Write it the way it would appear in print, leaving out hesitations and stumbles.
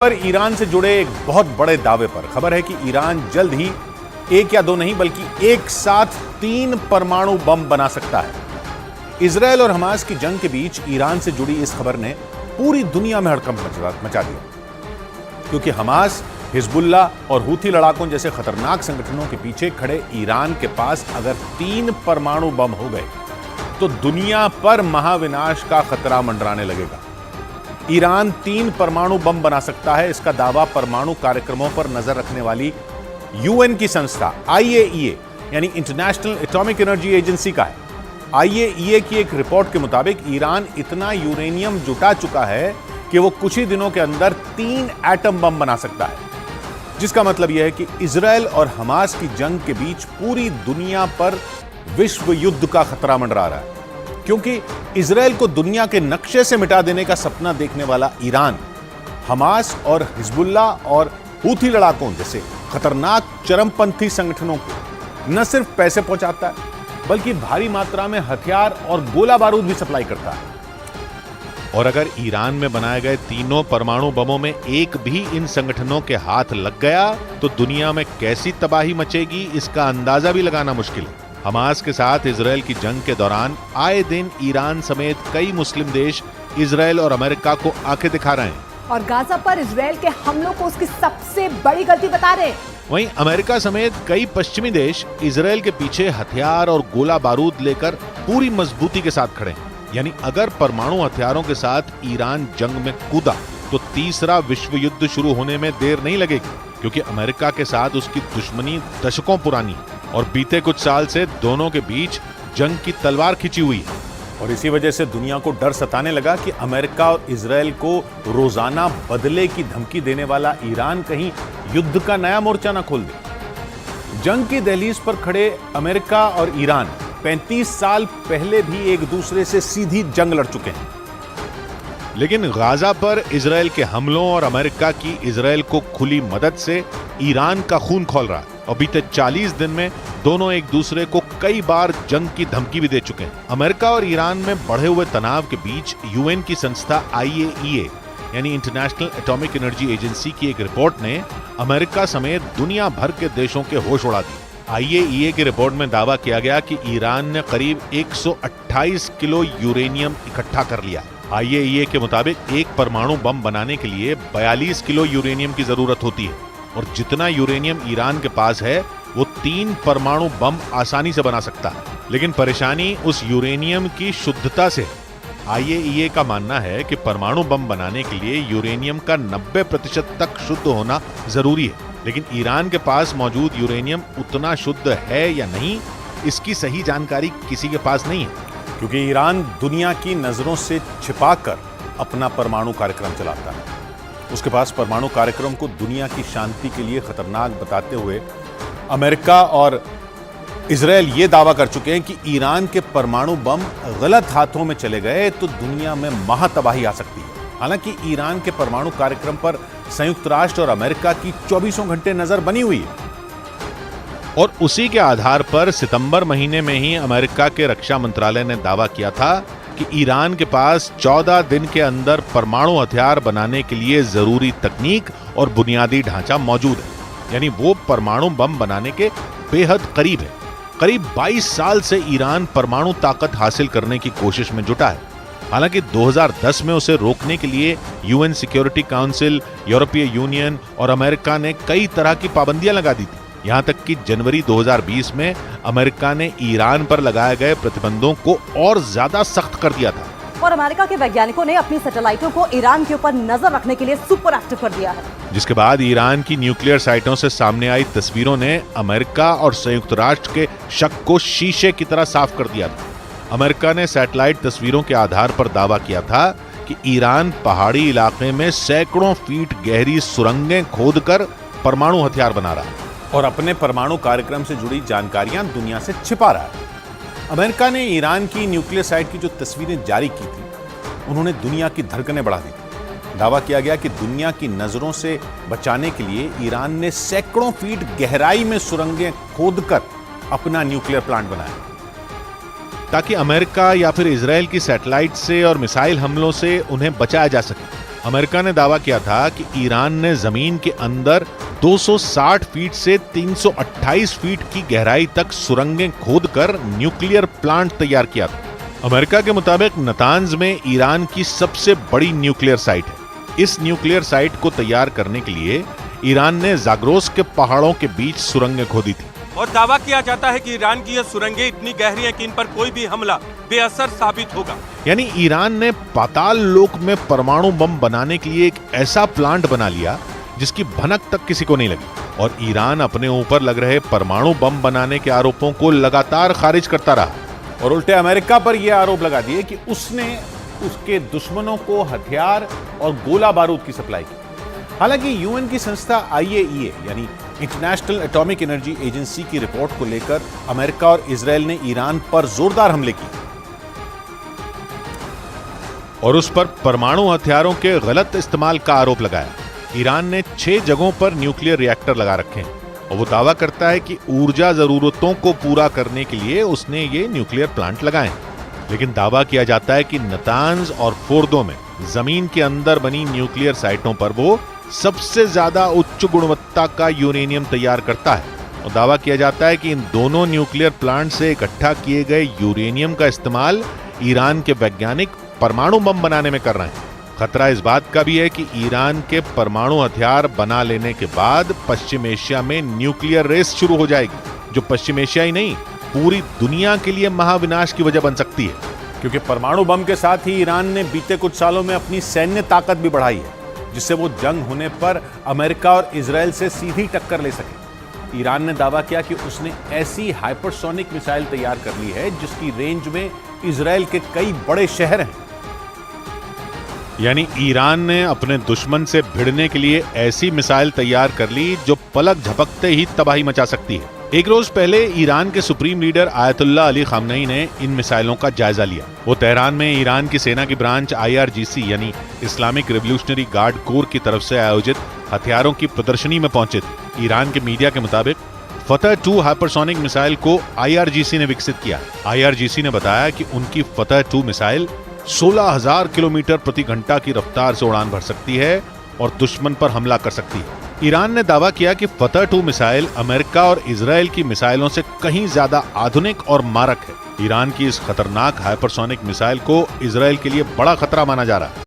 पर ईरान से जुड़े एक बहुत बड़े दावे पर खबर है कि ईरान जल्द ही एक या दो नहीं बल्कि एक साथ 3 परमाणु बम बना सकता है। इजरायल और हमास की जंग के बीच ईरान से जुड़ी इस खबर ने पूरी दुनिया में हड़कंप मचा दिया, क्योंकि हमास, हिजबुल्ला और हूथी लड़ाकों जैसे खतरनाक संगठनों के पीछे खड़े ईरान के पास अगर 3 परमाणु बम हो गए तो दुनिया पर महाविनाश का खतरा मंडराने लगेगा। ईरान 3 परमाणु बम बना सकता है, इसका दावा परमाणु कार्यक्रमों पर नजर रखने वाली यूएन की संस्था IAEA यानी इंटरनेशनल एटॉमिक एनर्जी एजेंसी का है। IAEA की एक रिपोर्ट के मुताबिक ईरान इतना यूरेनियम जुटा चुका है कि वो कुछ ही दिनों के अंदर 3 एटम बम बना सकता है, जिसका मतलब यह है कि इजरायल और हमास की जंग के बीच पूरी दुनिया पर विश्व युद्ध का खतरा मंडरा रहा है। क्योंकि इजरायल को दुनिया के नक्शे से मिटा देने का सपना देखने वाला ईरान हमास और हिजबुल्ला और हूथी लड़ाकों जैसे खतरनाक चरमपंथी संगठनों को न सिर्फ पैसे पहुंचाता है बल्कि भारी मात्रा में हथियार और गोला बारूद भी सप्लाई करता है। और अगर ईरान में बनाए गए तीनों परमाणु बमों में एक भी इन संगठनों के हाथ लग गया तो दुनिया में कैसी तबाही मचेगी, इसका अंदाजा भी लगाना मुश्किल है। हमास के साथ इजरायल की जंग के दौरान आए दिन ईरान समेत कई मुस्लिम देश इजरायल और अमेरिका को आंखें दिखा रहे हैं और गाजा पर इजरायल के हमलों को उसकी सबसे बड़ी गलती बता रहे हैं। वहीं अमेरिका समेत कई पश्चिमी देश इजरायल के पीछे हथियार और गोला बारूद लेकर पूरी मजबूती के साथ खड़े हैं। यानी अगर परमाणु हथियारों के साथ ईरान जंग में कूदा तो तीसरा विश्व युद्ध शुरू होने में देर नहीं लगेगी, क्योंकि अमेरिका के साथ उसकी दुश्मनी दशकों पुरानी है और बीते कुछ साल से दोनों के बीच जंग की तलवार खिंची हुई है। और इसी वजह से दुनिया को डर सताने लगा कि अमेरिका और इजरायल को रोजाना बदले की धमकी देने वाला ईरान कहीं युद्ध का नया मोर्चा न खोल दे। जंग की दहलीज पर खड़े अमेरिका और ईरान 35 साल पहले भी एक दूसरे से सीधी जंग लड़ चुके हैं, लेकिन गाजा पर इजरायल के हमलों और अमेरिका की इजरायल को खुली मदद से ईरान का खून खौल रहा है और बीते 40 दिन में दोनों एक दूसरे को कई बार जंग की धमकी भी दे चुके हैं। अमेरिका और ईरान में बढ़े हुए तनाव के बीच यूएन की संस्था IAEA यानी इंटरनेशनल एटॉमिक एनर्जी एजेंसी की एक रिपोर्ट ने अमेरिका समेत दुनिया भर के देशों के होश उड़ा दिए। IAEA की रिपोर्ट में दावा किया गया कि ईरान ने करीब 128 किलो यूरेनियम इकट्ठा कर लिया। IAEA के मुताबिक एक परमाणु बम बनाने के लिए 42 किलो यूरेनियम की जरूरत होती है और जितना यूरेनियम ईरान के पास है वो 3 परमाणु बम आसानी से बना सकता है। लेकिन परेशानी उस यूरेनियम की शुद्धता से है। IAEA का मानना है कि परमाणु बम बनाने के लिए यूरेनियम का 90% तक शुद्ध होना जरूरी है, लेकिन ईरान के पास मौजूद यूरेनियम उतना शुद्ध है या नहीं, इसकी सही जानकारी किसी के पास नहीं है, क्योंकि ईरान दुनिया की नजरों से छिपाकर अपना परमाणु कार्यक्रम चलाता है। उसके पास परमाणु कार्यक्रम को दुनिया की शांति के लिए खतरनाक बताते हुए अमेरिका और इजरायल ये दावा कर चुके हैं कि ईरान के परमाणु बम गलत हाथों में चले गए तो दुनिया में महातबाही आ सकती है। हालांकि ईरान के परमाणु कार्यक्रम पर संयुक्त राष्ट्र और अमेरिका की 24 घंटे नजर बनी हुई है और उसी के आधार पर सितंबर महीने में ही अमेरिका के रक्षा मंत्रालय ने दावा किया था कि ईरान के पास 14 दिन के अंदर परमाणु हथियार बनाने के लिए जरूरी तकनीक और बुनियादी ढांचा मौजूद है। यानी वो परमाणु बम बनाने के बेहद करीब है। करीब 22 साल से ईरान परमाणु ताकत हासिल करने की कोशिश में जुटा है। हालांकि 2010 में उसे रोकने के लिए यूएन सिक्योरिटी काउंसिल, यूरोपीय यूनियन और अमेरिका ने कई तरह की पाबंदियां लगा दी थी। यहां तक कि जनवरी 2020 में अमेरिका ने ईरान पर लगाए गए प्रतिबंधों को और ज्यादा सख्त कर दिया था। और अमेरिका के वैज्ञानिकों ने अपनी सैटेलाइटों को ईरान के ऊपर नजर रखने के लिए सुपर एक्टिव कर दिया है, जिसके बाद ईरान की न्यूक्लियर साइटों से सामने आई तस्वीरों ने अमेरिका और संयुक्त राष्ट्र के शक को शीशे की तरह साफ कर दिया था। अमेरिका ने सैटेलाइट तस्वीरों के आधार पर दावा किया था कि ईरान पहाड़ी इलाके में सैकड़ों फीट गहरी सुरंगें खोदकर परमाणु हथियार बना रहा है और अपने परमाणु कार्यक्रम से जुड़ी जानकारियां दुनिया से छिपा रहा है। अमेरिका ने ईरान की न्यूक्लियर साइट की जो तस्वीरें जारी की थी, उन्होंने दुनिया की धड़कनें बढ़ा दी थी। दावा किया गया कि दुनिया की नजरों से बचाने के लिए ईरान ने सैकड़ों फीट गहराई में सुरंगें खोदकर अपना न्यूक्लियर प्लांट बनाया ताकि अमेरिका या फिर इजरायल की सैटेलाइट से और मिसाइल हमलों से उन्हें बचाया जा सके। अमेरिका ने दावा किया था कि ईरान ने जमीन के अंदर 260 फीट से 328 फीट की गहराई तक सुरंगें खोदकर न्यूक्लियर प्लांट तैयार किया था। अमेरिका के मुताबिक नतांज में ईरान की सबसे बड़ी न्यूक्लियर साइट है। इस न्यूक्लियर साइट को तैयार करने के लिए ईरान ने जाग्रोस के पहाड़ों के बीच सुरंगें खोदी थी और दावा किया जाता है कि ईरान की ये सुरंगें इतनी गहरी हैं कि इन पर कोई भी हमला बेअसर साबित होगा। यानी ईरान ने पाताल लोक में परमाणु बम बनाने के लिए एक ऐसा प्लांट बना लिया जिसकी भनक तक किसी को नहीं लगी। और ईरान अपने ऊपर लग रहे परमाणु बम बनाने के आरोपों को लगातार खारिज करता रहा और उल्टे अमेरिका पर यह आरोप लगा दिए कि उसने उसके दुश्मनों को हथियार और गोला बारूद की सप्लाई की। हालांकि यूएन की संस्था IAEA यानी इंटरनेशनल एटॉमिक एनर्जी एजेंसी की रिपोर्ट को लेकर अमेरिका और इजरायल ने ईरान पर जोरदार हमले किए और उस पर परमाणु हथियारों के गलत इस्तेमाल का आरोप लगाया। ईरान ने 6 जगहों पर न्यूक्लियर रिएक्टर लगा रखे हैं और वो दावा करता है कि ऊर्जा जरूरतों को पूरा करने के लिए उसने ये न्यूक्लियर प्लांट लगाए। लेकिन दावा किया जाता है कि नतांज और फोर्दो में जमीन के अंदर बनी न्यूक्लियर साइटों पर वो सबसे ज्यादा उच्च गुणवत्ता का यूरेनियम तैयार करता है और दावा किया जाता है कि इन दोनों न्यूक्लियर प्लांट से इकट्ठा किए गए यूरेनियम का इस्तेमाल ईरान के वैज्ञानिक परमाणु बम बनाने में कर रहे हैं। खतरा इस बात का भी है कि ईरान के परमाणु हथियार बना लेने के बाद पश्चिम एशिया में न्यूक्लियर रेस शुरू हो जाएगी, जो पश्चिम एशिया ही नहीं पूरी दुनिया के लिए महाविनाश की वजह बन सकती है। क्योंकि परमाणु बम के साथ ही ईरान ने बीते कुछ सालों में अपनी सैन्य ताकत भी बढ़ाई है, जिससे वो जंग होने पर अमेरिका और इजरायल से सीधी टक्कर ले सके। ईरान ने दावा किया कि उसने ऐसी हाइपरसोनिक मिसाइल तैयार कर ली है जिसकी रेंज में इजरायल के कई बड़े शहर हैं। यानी ईरान ने अपने दुश्मन से भिड़ने के लिए ऐसी मिसाइल तैयार कर ली जो पलक झपकते ही तबाही मचा सकती है। एक रोज पहले ईरान के supreme leader Ayatollah Ali Khamenei ने इन मिसाइलों का जायजा लिया। वो तेहरान में ईरान की सेना की ब्रांच IRGC यानी इस्लामिक रिवोल्यूशनरी गार्ड कोर की तरफ से आयोजित हथियारों की प्रदर्शनी में पहुंचे थे। ईरान के मीडिया के मुताबिक फतह 2 हाइपरसोनिक मिसाइल को IRGC ने विकसित किया। IRGC ने बताया कि उनकी फतह 2 मिसाइल 16,000 किलोमीटर प्रति घंटा की रफ्तार से उड़ान भर सकती है और दुश्मन पर हमला कर सकती है। ईरान ने दावा किया कि फतह 2 मिसाइल अमेरिका और इजरायल की मिसाइलों से कहीं ज्यादा आधुनिक और मारक है। ईरान की इस खतरनाक हाइपरसोनिक मिसाइल को इजरायल के लिए बड़ा खतरा माना जा रहा है।